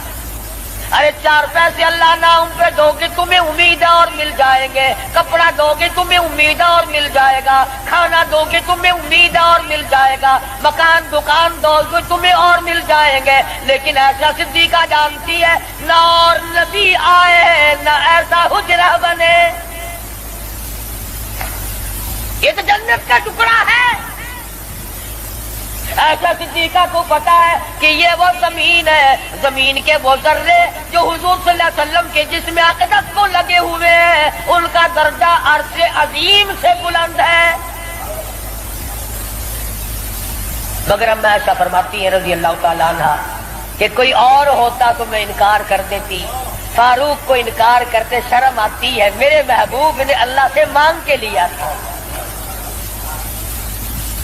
ارے 4 پیسے اللہ نام پہ دو گے تمہیں امید ہے اور مل جائیں گے، کپڑا دو گے تمہیں امید ہے اور مل جائے گا، کھانا دو گے تمہیں امید ہے اور مل جائے گا، مکان دکان دو گے تمہیں اور مل جائیں گے. لیکن ایسا صدیقہ جانتی ہے نہ اور نبی آئے نہ ایسا حجرہ بنے. یہ تو جنت کا ٹکڑا ہے. ایسا صدیقہ کو پتا ہے کہ یہ وہ زمین ہے، زمین کے وہ ذرے جو حضور صلی اللہ علیہ وسلم کے جسم اقدس کو لگے ہوئے ہیں، ان کا درجہ عرش عظیم سے بلند ہے. مگر اب میں ایسا فرماتی ہے رضی اللہ تعالیٰ عنہ کہ کوئی اور ہوتا تو میں انکار کر دیتی. فاروق کو انکار کرتے شرم آتی ہے، میرے محبوب نے اللہ سے مانگ کے لیا تھا.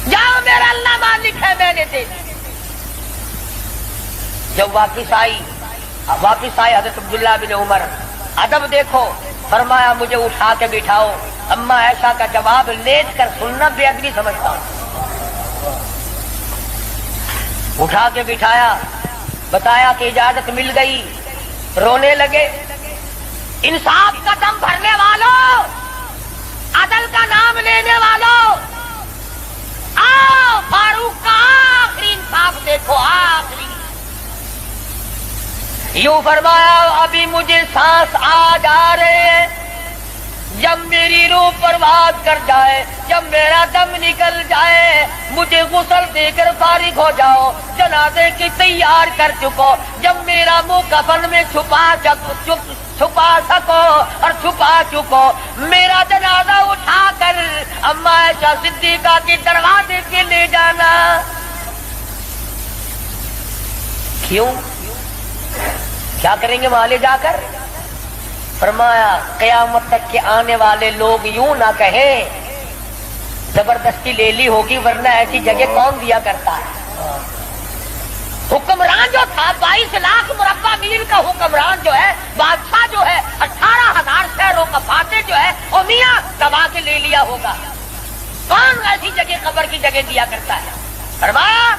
جاؤ میرا اللہ مالک ہے میں نے دے دی. جب واپس آئی حضرت عبداللہ بن عمر، ادب دیکھو، فرمایا مجھے اٹھا کے بٹھاؤ. اما ایسا کا جواب لیٹ کر سننا بے ادبی سمجھتا ہوں. اٹھا کے بٹھایا، بتایا کہ اجازت مل گئی. رونے لگے. انصاف کا دم بھرنے والوں، عدل کا نام لینے والوں، آؤ فاروق کا آخری انصاف دیکھو. آخری یوں فرمایا ابھی مجھے سانس آ جا رہے ہیں، جب میری روح پرواز کر جائے، جب میرا دم نکل جائے، مجھے غسل دے کر فارغ ہو جاؤ. جنازے کی تیار کر چکو، جب میرا منہ کفن میں چھپا سکو اور چھپا چکو، میرا جنازہ اٹھا کر اما عائشہ صدیقہ کے دروازے کے لے جانا. کیوں؟ کیا کریں گے وہاں لے جا کر؟ فرمایا قیامت تک کے آنے والے لوگ یوں نہ کہیں زبردستی لے لی ہوگی، ورنہ ایسی جگہ کون دیا کرتا ہے. حکمران جو تھا 22 لاکھ مربع میل کا حکمران جو ہے، بادشاہ جو ہے 18,000 شہروں کا فاتح جو ہے، وہ میاں دبا کے لے لیا ہوگا. کون ایسی جگہ قبر کی جگہ دیا کرتا ہے؟ فرمایا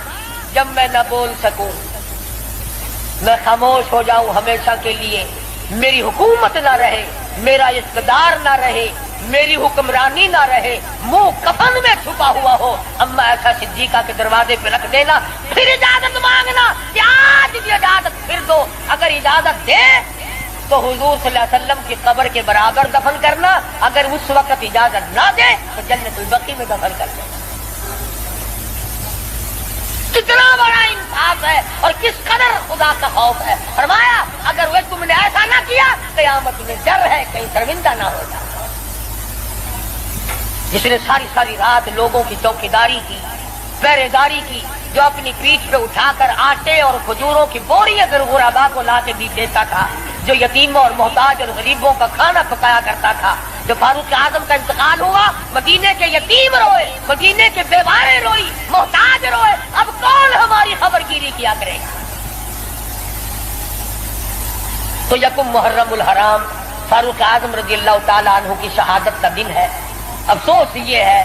جب میں نہ بول سکوں، میں خاموش ہو جاؤں ہمیشہ کے لیے، میری حکومت نہ رہے، میرا اقتدار نہ رہے، میری حکمرانی نہ رہے، منہ کفن میں چھپا ہوا ہو، اما ایسا صدیقہ کے دروازے پہ رکھ دینا، پھر اجازت مانگنا کہ آج بھی اجازت پھر دو. اگر اجازت دے تو حضور صلی اللہ علیہ وسلم کی قبر کے برابر دفن کرنا، اگر اس وقت اجازت نہ دے تو جنت البقیع میں دفن کر دینا. کتنا بڑا انصاف ہے اور کس قدر خدا کا خوف ہے. فرمایا اگر وہ تم نے ایسا نہ کیا، قیامت میں ڈر ہے کہیں شرمندہ نہ ہو جائے. جس نے ساری رات لوگوں کی چوکیداری کی، پہرے داری کی، جو اپنی پیٹھ پہ اٹھا کر آٹے اور کھجوروں کی بوری اگر غربا کو لا کے بھی دیتا تھا، جو یتیموں اور محتاج اور غریبوں کا کھانا پکایا کرتا تھا. جو فاروق اعظم کا انتقال ہوا، مدینے کے یتیم روئے، مدینے کے بیوارے روئی، محتاج روئے. اب کون ہماری خبر گیری کیا کرے گا؟ تو یکم محرم الحرام فاروق اعظم رضی اللہ تعالیٰ عنہ کی شہادت کا دن ہے. افسوس یہ ہے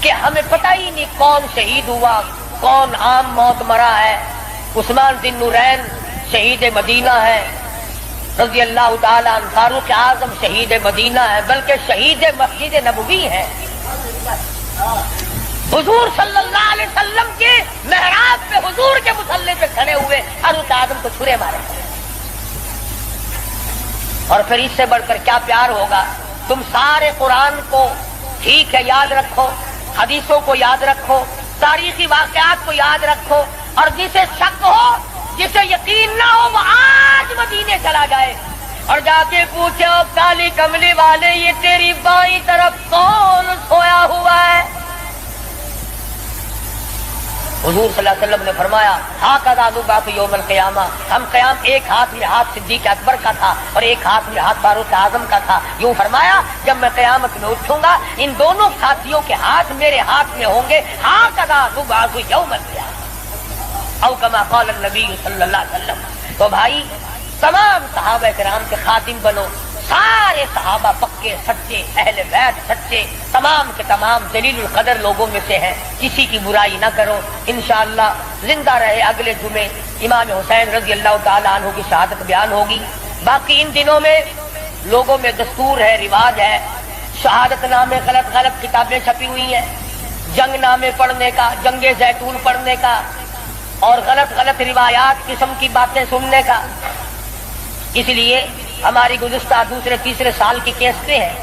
کہ ہمیں پتہ ہی نہیں کون شہید ہوا، کون عام موت مرا ہے۔ عثمان ذی النورین شہید مدینہ ہے رضی اللہ تعالیٰ عنہ، فاروق اعظم شہید مدینہ ہے، بلکہ شہید مسجد نبوی ہے۔ حضور صلی اللہ علیہ وسلم کے محراب پہ حضور کے مصلی پہ کھڑے ہوئے فاروق اعظم کو چھرے مارے۔ اور پھر اس سے بڑھ کر کیا پیار ہوگا؟ تم سارے قرآن کو ٹھیک ہے یاد رکھو، حدیثوں کو یاد رکھو، تاریخی واقعات کو یاد رکھو، اور جسے شک ہو، جسے یقین نہ ہو، وہ آج مدینے چلا جائے اور جا کے پوچھے کالی کملی والے یہ تیری بائیں طرف کون سویا ہوا ہے؟ حضور صلی اللہ علیہ وسلم نے فرمایا ہاکذا نبعث یوم القیامہ، ہم قیام ایک ہاتھ میں ہاتھ صدیق اکبر کا تھا اور ایک ہاتھ میں ہاتھ فاروق اعظم کا تھا۔ یوں فرمایا جب میں قیامت میں اٹھوں گا ان دونوں ساتھیوں کے ہاتھ میرے ہاتھ میں ہوں گے، ہاکذا نبعث یوم القیامہ او کما قال النبی صلی اللہ علیہ وسلم۔ تو بھائی تمام صحابہ کرام کے خادم بنو، سارے صحابہ پکے سچے، اہل بیت سچے، تمام کے تمام جلیل القدر لوگوں میں سے ہیں، کسی کی برائی نہ کرو۔ انشاءاللہ زندہ رہے اگلے جمعے امام حسین رضی اللہ تعالیٰ عنہ کی شہادت بیان ہوگی۔ باقی ان دنوں میں لوگوں میں دستور ہے، رواج ہے، شہادت نامے غلط غلط کتابیں چھپی ہوئی ہیں، جنگ نامے پڑھنے کا، جنگ زیتون پڑھنے کا، اور غلط غلط روایات قسم کی باتیں سننے کا۔ اس لیے ہماری گزشتہ دوسرے تیسرے سال کی کیسٹیں ہیں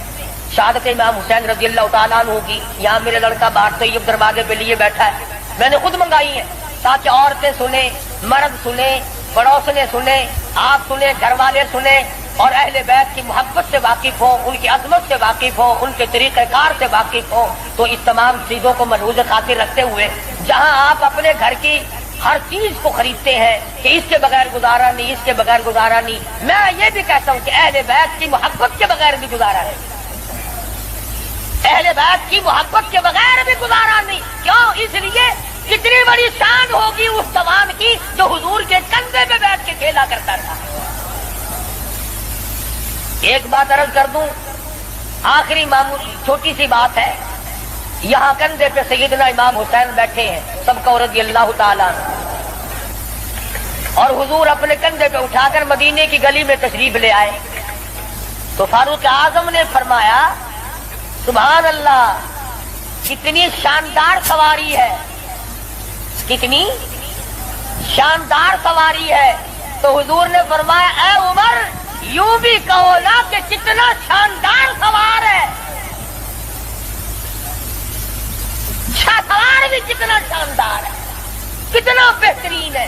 شہادت امام حسین رضی اللہ تعالیٰ عنہ کی، یہاں میرے لڑکا باہر طیب دروازے پہ لیے بیٹھا ہے، میں نے خود منگائی ہیں تاکہ عورتیں سنیں، مرد سنیں، پڑوسنے سنیں، آپ سنیں، گھر والے سنیں، اور اہل بیت کی محبت سے واقف ہوں، ان کی عظمت سے واقف ہوں، ان کے طریقہ کار سے واقف ہوں۔ تو اس تمام چیزوں کو ملحوظ خاطر رکھتے ہوئے جہاں آپ اپنے گھر کی ہر چیز کو خریدتے ہیں کہ اس کے بغیر گزارا نہیں، اس کے بغیر گزارا نہیں، میں یہ بھی کہتا ہوں کہ اہل بیت کی محبت کے بغیر بھی گزارا ہے، اہل بیت کی محبت کے بغیر بھی گزارا نہیں۔ کیوں؟ اس لیے کتنی بڑی شان ہوگی اس جوان کی جو حضور کے کندھے پہ بیٹھ کے کھیلا کرتا تھا۔ ایک بات عرض کر دوں، آخری معمولی چھوٹی سی بات ہے، یہاں کندھے پہ سیدنا امام حسین بیٹھے ہیں سب کو رضی اللہ تعالیٰ عنہ، اور حضور اپنے کندھے پہ اٹھا کر مدینے کی گلی میں تشریف لے آئے تو فاروق اعظم نے فرمایا سبحان اللہ، کتنی شاندار سواری ہے، کتنی شاندار سواری ہے۔ تو حضور نے فرمایا اے عمر یوں بھی کہو نا کہ کتنا شاندار سوار ہے، سوار بھی کتنا شاندار ہے، کتنا بہترین ہے۔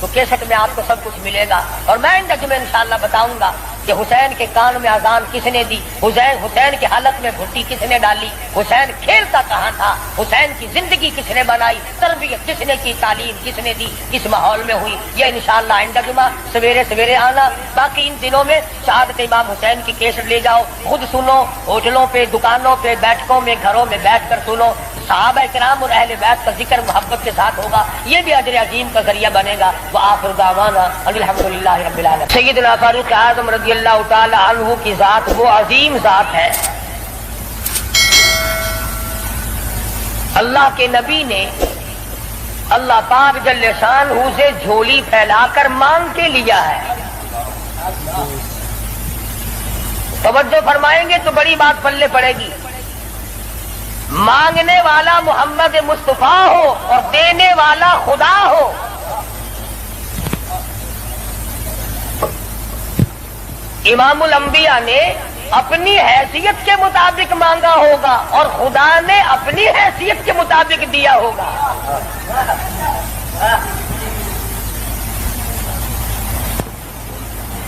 تو کیسٹ میں آپ کو سب کچھ ملے گا، اور میں میں انشاءاللہ بتاؤں گا کہ حسین کے کان میں اذان کس نے دی، حسین کے حالت میں گھٹی کس نے ڈالی، حسین کھیلتا کہاں تھا، حسین کی زندگی کس نے بنائی، تربیت کس نے کی، تعلیم کس نے دی، کس ماحول میں ہوئی، یہ انشاءاللہ آئندہ جمعہ سویرے سویرے آنا۔ باقی ان دنوں میں شہادت امام حسین کی کیسٹ لے جاؤ، خود سنو، ہوٹلوں پہ، دکانوں پہ، بیٹھکوں میں، گھروں میں بیٹھ کر سنو، صحابہ کرام اور اہل بیت کا ذکر محبت کے ساتھ ہوگا، یہ بھی اجر عظیم کا ذریعہ بنے گا۔ وآخر دعوانا الحمدللہ رب العالمین۔ سیدنا فاروق اعظم رضی اللہ تعالی عنہ کی ذات وہ عظیم ذات ہے، اللہ کے نبی نے اللہ پاک جل شانہ سے جھولی پھیلا کر مانگ کے لیا ہے۔ توجہ فرمائیں گے تو بڑی بات پلے پڑے گی۔ مانگنے والا محمد مصطفیٰ ہو اور دینے والا خدا ہو، امام الانبیاء نے اپنی حیثیت کے مطابق مانگا ہوگا اور خدا نے اپنی حیثیت کے مطابق دیا ہوگا۔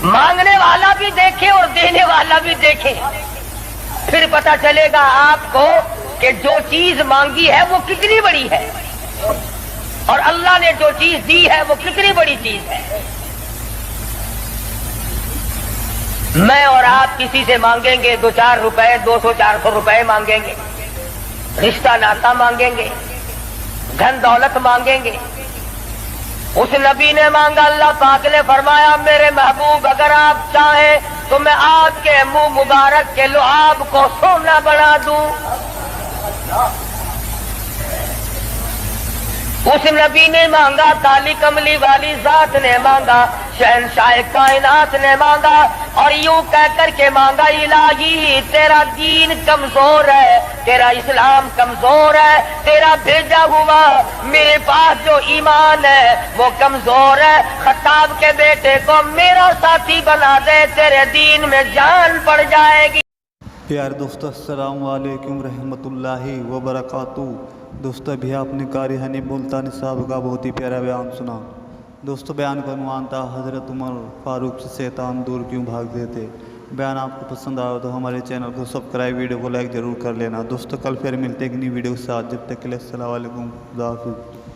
مانگنے والا بھی دیکھے اور دینے والا بھی دیکھے، پھر پتہ چلے گا آپ کو کہ جو چیز مانگی ہے وہ کتنی بڑی ہے اور اللہ نے جو چیز دی ہے وہ کتنی بڑی چیز ہے۔ میں اور آپ کسی سے مانگیں گے 2-4 روپے، 200-400 روپے مانگیں گے، رشتہ ناتا مانگیں گے، دھن دولت مانگیں گے۔ اس نبی نے مانگا، اللہ پاک نے فرمایا میرے محبوب اگر آپ چاہیں تو میں آپ کے منہ مبارک کے لعاب کو سونا بنا دوں۔ اس نبی نے مانگا، کالی کملی والی ذات نے مانگا، شہنشاہ کائنات نے مانگا، اور یوں کہہ کر کے مانگا الہی تیرا دین کمزور ہے، تیرا اسلام کمزور ہے، تیرا بھیجا ہوا میرے پاس جو ایمان ہے وہ کمزور ہے، خطاب کے بیٹے کو میرا ساتھی بنا دے، تیرے دین میں جان پڑ جائے گی۔ پیارے دوستو السلام علیکم رحمۃ اللہ وبرکاتہ۔ دوستو ابھی آپ نے قاری حنیف ملتانی صاحب کا بہت ہی پیارا بیان سنا۔ دوستو بیان کا عنوان تھا حضرت عمر فاروق سے شیطان دور کیوں بھاگتے تھے۔ بیان آپ کو پسند آیا تو ہمارے چینل کو سبسکرائب، ویڈیو کو لائک ضرور کر لینا۔ دوستو کل پھر ملتے ہیں ایک نئی ویڈیو کے ساتھ، جب تک کے لیے السلام علیکم، خدا حافظ۔